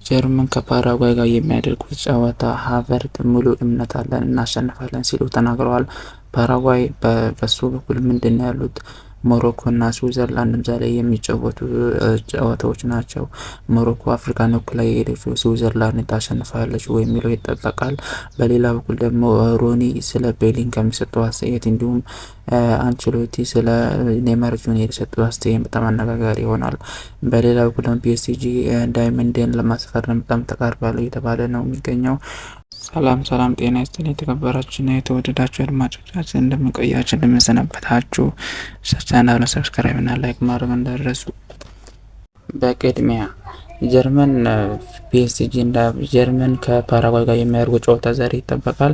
ጀርመን ከፓራጓይ ጋር የሚያደርጉት ጨዋታ ሃቨርት ሙሉ እምነት አለን እናሸንፋለን ሲሉ ተናግረዋል። ፓራጓይ በሱ በኩል ምንድነው ያሉት ሞሮኮ እና ስዊዘርላንድም ዛሬ የሚጫወቱ ጨዋታዎች ናቸው። ሞሮኮ አፍሪካን ወክላ የሄደችው ስዊዘርላንድ ታሸንፋለች ወይ የሚለው ይጠበቃል። በሌላ በኩል ደግሞ ሮኒ ስለ ቤሊንጋም የሰጠው አስተያየት እንዲሁም አንቸሎቲ ስለ ኔይማር ጁኒየር የሰጠው አስተያየት በጣም አነጋጋሪ ይሆናል። በሌላ በኩል ደግሞ ፒኤስጂ ዳይመንድን ለማስፈረም በጣም ተቃርቧል እየተባለ ነው የሚገኘው። ሰላም ጤና ይስጥልኝ የተከበራችሁና የተወደዳችሁ አድማጮቻችን እንደምንቆያችሁ እንደምንሰነበታችሁ። ቻናሉን ሰብስክራይብ እና ላይክ ማድረግ እንዳትረሱ። በቅድሚያ ጀርመን ፒኤስጂ እና ጀርመን ከፓራጓይ ጋር የሚያደርጉ ጨዋታ ዛሬ ይጠበቃል።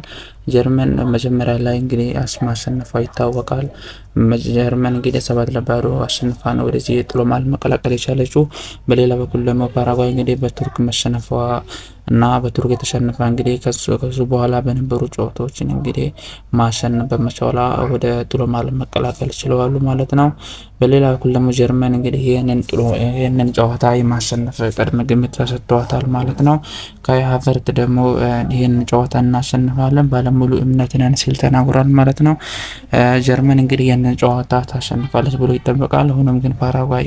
ጀርመን መጀመሪያ ላይ እንግዲህ ማሸነፏ ይታወቃል። ጀርመን እንግዲህ 7-0 አሸንፋ ነው ወደዚህ ጥሎ ማለፍ መቀላቀል የቻለችው። በሌላ በኩል ደግሞ ፓራጓይ እንግዲህ በቱርክ መሸነፏ እና በቱርክ የተሸነፈ እንግዲህ ከሱ በኋላ በነበሩ ጨዋታዎችን እንግዲህ ማሸነፍ በመቻሏ ወደ ጥሎ ማለፍ መቀላቀል ችለዋል ማለት ነው። በሌላ በኩል ደግሞ ጀርመን እንግዲህ ይህንን ጨዋታ የማሸነፍ ቅድመ ግምት ተሰጥቷታል ማለት ነው። ካይ ሃቨርት ደግሞ ይህንን ጨዋታ እናሸንፋለን ባለሙሉ እምነት ነን ሲል ተናግሯል ማለት ነው። ጀርመን እንግዲህ ይህንን ጨዋታ ታሸንፋለች ብሎ ይጠበቃል። ሆኖም ግን ፓራጓይ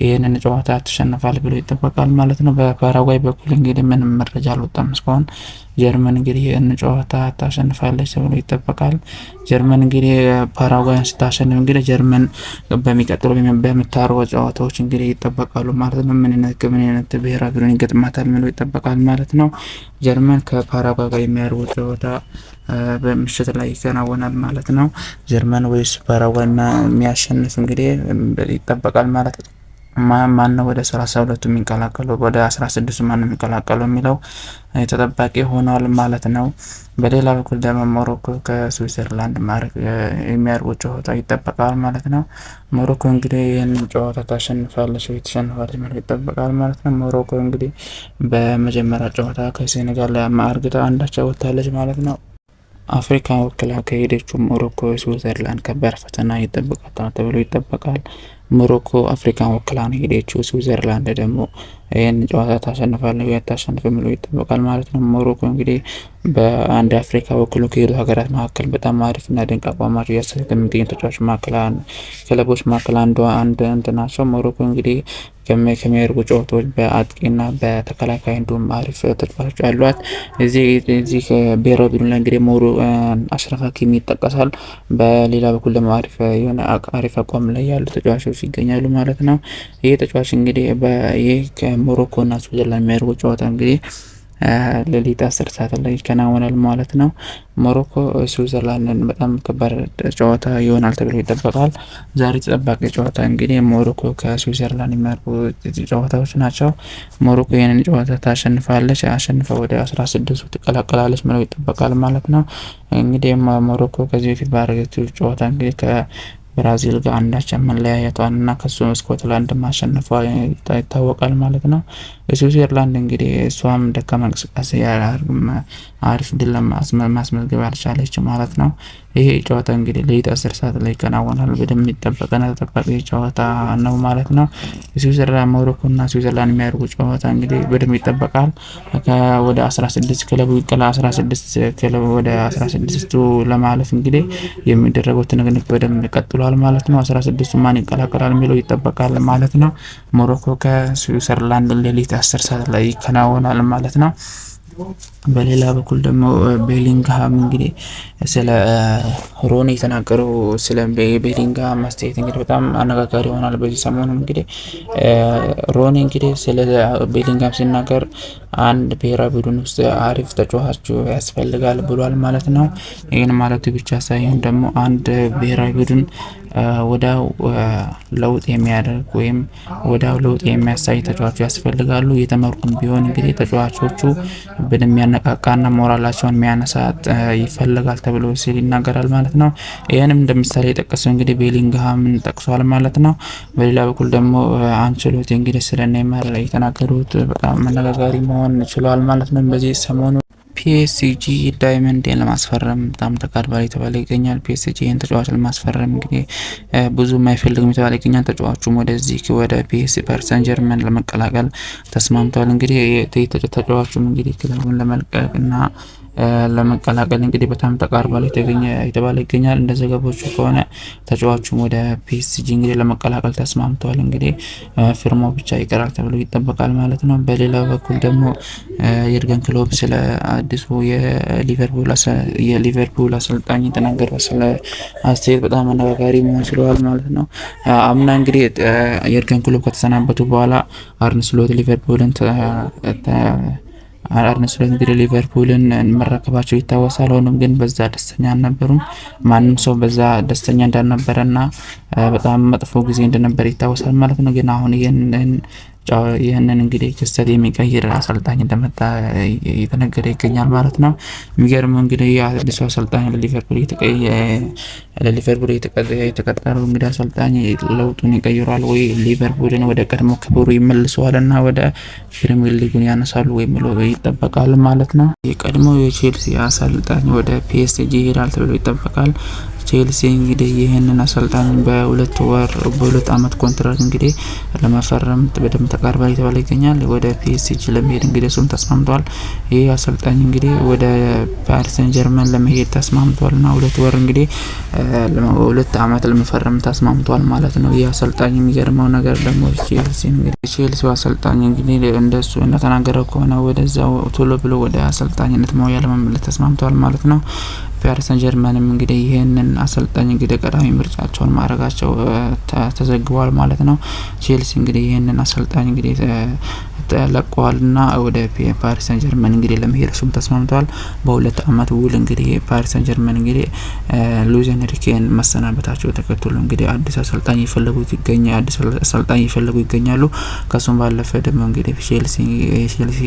ይህንን ጨዋታ ትሸንፋል ብሎ ይጠበቃል ማለት ነው። በፓራጓይ በኩል እንግዲህ ምንም መረጃ አልወጣም እስካሁን። ጀርመን እንግዲህ ይህን ጨዋታ ታሸንፋለች ተብሎ ይጠበቃል። ጀርመን እንግዲህ ፓራጓይን ስታሸንፍ እንግዲህ ጀርመን በሚቀጥለው በምታደርገው ጨዋታዎች እንግዲህ ይጠበቃሉ ማለት ነው። ምን አይነት ብሔራዊ ቡድን ይገጥማታል የሚለው ይጠበቃል ማለት ነው። ጀርመን ከፓራጓይ ጋር የሚያደርጉት ጨዋታ በምሽት ላይ ይከናወናል ማለት ነው። ጀርመን ወይስ ፓራጓይ የሚያሸንፍ እንግዲህ ይጠበቃል ማለት ነው። ማን ነው ወደ 32 የሚቀላቀለው ወደ 16 ማን ነው የሚቀላቀለው የሚለው ተጠባቂ ሆኗል ማለት ነው። በሌላ በኩል ደግሞ ሞሮኮ ከስዊዘርላንድ የሚያደርጉት ጨዋታ ይጠበቃል ማለት ነው። ሞሮኮ እንግዲህ ይህንን ጨዋታ ታሸንፋለች ወይ ትሸንፋለች ማለት ይጠበቃል ማለት ነው። ሞሮኮ እንግዲህ በመጀመሪያ ጨዋታ ከሴኔጋል አርግታ አንዳቻ ወጥታለች ማለት ነው። አፍሪካ ወክላ ከሄደችው ሞሮኮ ስዊዘርላንድ ከባድ ፈተና ይጠብቃታል ተብሎ ይጠበቃል። ሞሮኮ አፍሪካን ወክላ ነው ሄደችው። ስዊዘርላንድ ደግሞ ይህን ጨዋታ ታሸንፋለች ወይ አታሸንፍም የሚለው ይጠበቃል ማለት ነው። ሞሮኮ እንግዲህ በአንድ አፍሪካ ወክሎ ከሄዱ ሀገራት መካከል በጣም አሪፍ እና ድንቅ አቋማቸው እያሳዩ ከሚገኙ ተጫዋቾች መካከል ክለቦች መካከል አንድ ናቸው። ሞሮኮ እንግዲህ ከሚያደርጉ ጨዋታዎች በአጥቂና በተከላካይ እንዲሁም አሪፍ ተጫዋቾች አሏት። እዚህ ብሔራዊ ቡድን ላይ እንግዲህ አሽረፍ ሀኪሚ ይጠቀሳል። በሌላ በኩል ደግሞ አሪፍ አቋም ላይ ያሉ ተጫዋቾች ይገኛሉ ማለት ነው። ይህ ተጫዋች እንግዲህ ከሞሮኮ እና ስዊዘርላንድ የሚያደርጉ ጨዋታ እንግዲህ ሌሊት 10 ሰዓት ላይ ይከናወናል ማለት ነው። ሞሮኮ ስዊዘርላንድን በጣም ከባድ ጨዋታ ይሆናል ተብሎ ይጠበቃል። ዛሬ ተጠባቂ ጨዋታ እንግዲህ ሞሮኮ ከስዊዘርላንድ የሚያደርጉ ጨዋታዎች ናቸው። ሞሮኮ ይህንን ጨዋታ ታሸንፋለች፣ አሸንፋ ወደ 16 ትቀላቀላለች ብለው ይጠበቃል ማለት ነው። እንግዲህ ሞሮኮ ከዚህ በፊት ባደረገችው ጨዋታ እንግዲህ ብራዚል ጋር አንዳቻ መለያየቷን እና ከሱ ስኮትላንድ ማሸነፏ ይታወቃል ማለት ነው። ስዊዘርላንድ እንግዲህ እሷም ደካማ እንቅስቃሴ አሪፍ ድል ማስመዝገብ አልቻለች ማለት ነው። ይሄ ጨዋታ እንግዲህ ሌሊት 10 ሰዓት ላይ ይከናወናል። በደንብ የሚጠበቅና ተጠባቂ ጨዋታ ነው ማለት ነው። ስዊዘርላንድ ሞሮኮ እና ስዊዘርላንድ የሚያደርጉ ጨዋታ እንግዲህ በደንብ ይጠበቃል። ወደ 16 ክለቡ ይቀላ 16 ክለቡ ወደ 16ቱ ለማለፍ እንግዲህ የሚደረገው ትንቅንቅ በደንብ ይቀጥላል ማለት ነው። 16ቱ ማን ይቀላቀላል የሚለው ይጠበቃል ማለት ነው። ሞሮኮ ከስዊዘርላንድ ሌሊት 10 ሰዓት ላይ ይከናወናል ማለት ነው። በሌላ በኩል ደግሞ ቤሊንግሃም እንግዲህ ስለ ሮኒ የተናገረው ስለ ቤሊንግሃም ማስተያየት እንግዲህ በጣም አነጋጋሪ ይሆናል። በዚህ ሰሞኑ እንግዲህ ሮኒ እንግዲህ ስለ ቤሊንግሃም ሲናገር አንድ ብሔራዊ ቡድን ውስጥ አሪፍ ተጫዋች ያስፈልጋል ብሏል ማለት ነው። ይህን ማለቱ ብቻ ሳይሆን ደግሞ አንድ ብሔራዊ ቡድን ወዳው ለውጥ የሚያደርግ ወይም ወዳው ለውጥ የሚያሳይ ተጫዋቾች ያስፈልጋሉ። የተመሩም ቢሆን እንግዲህ ተጫዋቾቹ በሚያነቃቃና ሞራላቸውን የሚያነሳ ይፈልጋል ተብሎ ሲል ይናገራል ማለት ነው። ይህንም እንደምሳሌ የጠቀሰው እንግዲህ ቤሊንግሃምን ጠቅሷል ማለት ነው። በሌላ በኩል ደግሞ አንቸሎቲ እንግዲህ ስለ ኔይማር የተናገሩት በጣም መነጋጋሪ መሆን ችሏል ማለት ነው። በዚህ ሰሞኑ ፒኤስጂ ዳይመንድን ለማስፈረም በጣም ተቃርቧል የተባለ ይገኛል። ፒኤስጂ ይህን ተጫዋች ለማስፈረም እንግዲህ ብዙ የማይፈልግም የተባለ ይገኛል። ተጫዋቹም ወደዚህ ወደ ፓሪስ ሰን ጀርመን ለመቀላቀል ተስማምተዋል። እንግዲህ ተጫዋቹም እንግዲህ ክለቡን ለመልቀቅ እና ለመቀላቀል እንግዲህ በጣም ተቃርቧል የተባለ ይገኛል። እንደ ዘገቦቹ ከሆነ ተጫዋቹም ወደ ፒኤስጂ እንግዲህ ለመቀላቀል ተስማምተዋል። እንግዲህ ፊርማው ብቻ ይቀራል ተብሎ ይጠበቃል ማለት ነው። በሌላ በኩል ደግሞ የርገን ክሎፕ ስለ አዲሱ የሊቨርፑል አሰልጣኝ የተናገረው ስለ አስተያየት በጣም አነጋጋሪ መሆን ችለዋል ማለት ነው። አምና እንግዲህ የርገን ክሎፕ ከተሰናበቱ በኋላ አርነ ስሎት እንግዲህ ሊቨርፑልን መረከባቸው ይታወሳል። ሆኖም ግን በዛ ደስተኛ አልነበሩም። ማንም ሰው በዛ ደስተኛ እንዳልነበረና በጣም መጥፎ ጊዜ እንደነበር ይታወሳል ማለት ነው። ግን አሁን ይህንን እንግዲህ ክስተት የሚቀይር አሰልጣኝ እንደመጣ እየተነገረ ይገኛል ማለት ነው። የሚገርመው እንግዲህ አዲሱ አሰልጣኝ ለሊቨርፑል የተቀጠረው እንግዲህ አሰልጣኝ ለውጡን ይቀይሯል ወይ ሊቨርፑልን ወደ ቀድሞ ክብሩ ይመልሰዋል እና ወደ ፕሪሚየር ሊጉን ያነሳሉ ወይ የሚለው ይጠበቃል ማለት ነው። የቀድሞ የቼልሲ አሰልጣኝ ወደ ፒኤስጂ ይሄዳል ተብሎ ይጠበቃል። ቼልሲ እንግዲህ ይህንን አሰልጣኝ በሁለት አመት ኮንትራት እንግዲህ ለመፈረም በደንብ ተቃርቧል የተባለ ይገኛል። ወደ ፒኤስጂ ለመሄድ እንግዲህ እሱም ተስማምቷል። ይህ አሰልጣኝ እንግዲህ ወደ ፓሪስ ሰን ጀርመን ለመሄድ ተስማምቷል እና 2 ወር እንግዲህ 2 አመት ለመፈረም ተስማምቷል ማለት ነው። ይህ አሰልጣኝ የሚገርመው ነገር ደግሞ ቼልሲው አሰልጣኝ እንግዲህ እንደሱ እንደተናገረው ከሆነ ወደዛው ቶሎ ብሎ ወደ አሰልጣኝነት ሙያ ለመመለስ ተስማምቷል ማለት ነው። ፓሪስ ሰን ጀርመንም እንግዲህ ይህንን አሰልጣኝ እንግዲህ ቀዳሚ ምርጫቸውን ማድረጋቸው ተዘግቧል ማለት ነው። ቼልሲ እንግዲህ ይህንን አሰልጣኝ እንግዲህ ተለቀዋልና ወደ ፓሪስ ሰን ጀርመን እንግዲህ ለመሄድ እሱም ተስማምተዋል። በ2 አመት ውል እንግዲህ ፓሪስ ሰን ጀርመን እንግዲህ ሉዊስ ኤንሪኬን መሰናበታቸው ተከትሎ እንግዲህ አዲስ አሰልጣኝ ይፈልጉ ይገኛሉ። ከሱም ባለፈ ደግሞ እንግዲህ ቼልሲ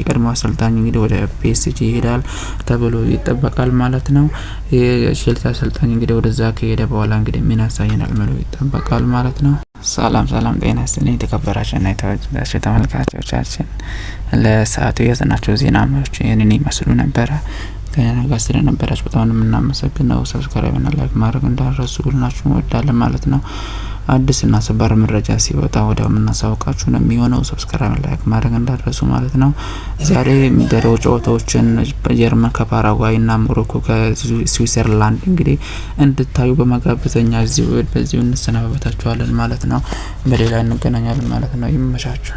ቀድሞ አሰልጣኝ እንግዲህ ወደ ፒኤስጂ ይሄዳል ተብሎ ይጠበቃል ማለት ነው። የቼልሲ አሰልጣኝ እንግዲህ ወደዛ ከሄደ በኋላ እንግዲህ ምን ያሳየናል ማለት ይጠበቃል ማለት ነው። ሰላም ጤና ይስጥልኝ የተከበራችሁና የተወደዳችሁ ተመልካቾቻችን፣ ለሰዓቱ የያዝናቸው ዜናዎች ይህንን ይመስሉ ነበረ። ከእኛ ጋር ስለነበራችሁ በጣም የምናመሰግነው። ሰብስክራይብ እና ላይክ ማድረግ እንዳትረሱ ሁላችሁ እንወዳለን ማለት ነው። አዲስና ሰበር መረጃ ሲወጣ ወዲያው የምናሳውቃችሁ ነው የሚሆነው። ሰብስክራይብ ላይክ ማድረግ እንዳትረሱ ማለት ነው። ዛሬ የሚደረጉ ጨዋታዎችን ጀርመን ከፓራጓይ እና ሞሮኮ ከስዊዘርላንድ እንግዲህ እንድታዩ በመጋበዝኛ በዚሁ እንሰናበታችኋለን ማለት ነው። በሌላ እንገናኛለን ማለት ነው። ይመሻችሁ።